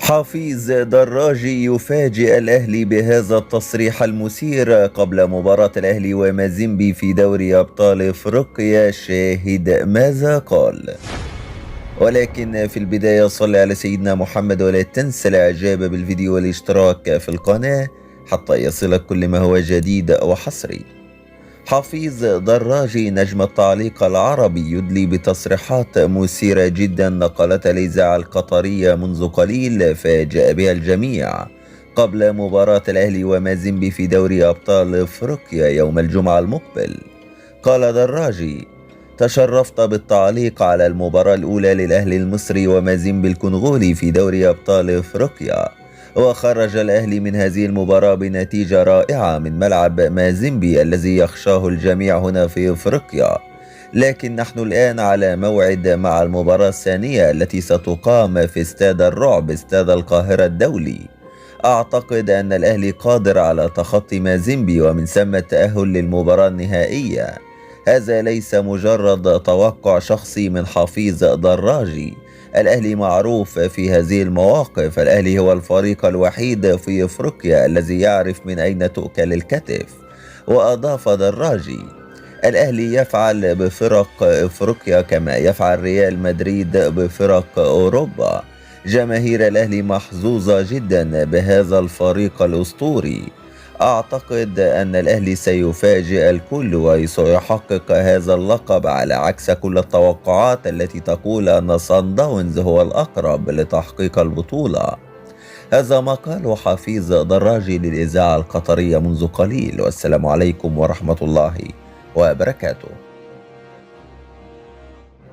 حفيظ دراجي يفاجئ الأهلي بهذا التصريح المثير قبل مباراة الأهلي ومازيمبي في دوري أبطال إفريقيا. شاهد ماذا قال. ولكن في البداية صل على سيدنا محمد ولا تنسى الإعجاب بالفيديو والاشتراك في القناة حتى يصلك كل ما هو جديد وحصري. حفيظ دراجي نجم التعليق العربي يدلي بتصريحات مثيرة جدا نقلتها الإذاعة القطرية منذ قليل فاجأ بها الجميع قبل مباراة الأهلي ومازيمبي في دوري أبطال إفريقيا يوم الجمعة المقبل. قال دراجي: تشرفت بالتعليق على المباراة الأولى للأهلي المصري ومازيمبي الكونغولي في دوري أبطال إفريقيا، وخرج الأهلي من هذه المباراة بنتيجة رائعة من ملعب مازيمبي الذي يخشاه الجميع هنا في إفريقيا، لكن نحن الآن على موعد مع المباراة الثانية التي ستقام في استاد الرعب استاد القاهرة الدولي. أعتقد أن الأهلي قادر على تخطي مازيمبي ومن ثم التأهل للمباراة النهائية. هذا ليس مجرد توقع شخصي من حفيظ دراجي، الأهلي معروف في هذه المواقف، الأهلي هو الفريق الوحيد في إفريقيا الذي يعرف من أين تؤكل الكتف. وأضاف دراجي: الأهلي يفعل بفرق إفريقيا كما يفعل ريال مدريد بفرق أوروبا. جماهير الأهلي محظوظة جدا بهذا الفريق الأسطوري. أعتقد أن الأهلي سيفاجئ الكل وسيحقق هذا اللقب على عكس كل التوقعات التي تقول أن صن داونز هو الأقرب لتحقيق البطولة. هذا ما قاله حفيظ دراجي للإذاعة القطرية منذ قليل، والسلام عليكم ورحمة الله وبركاته.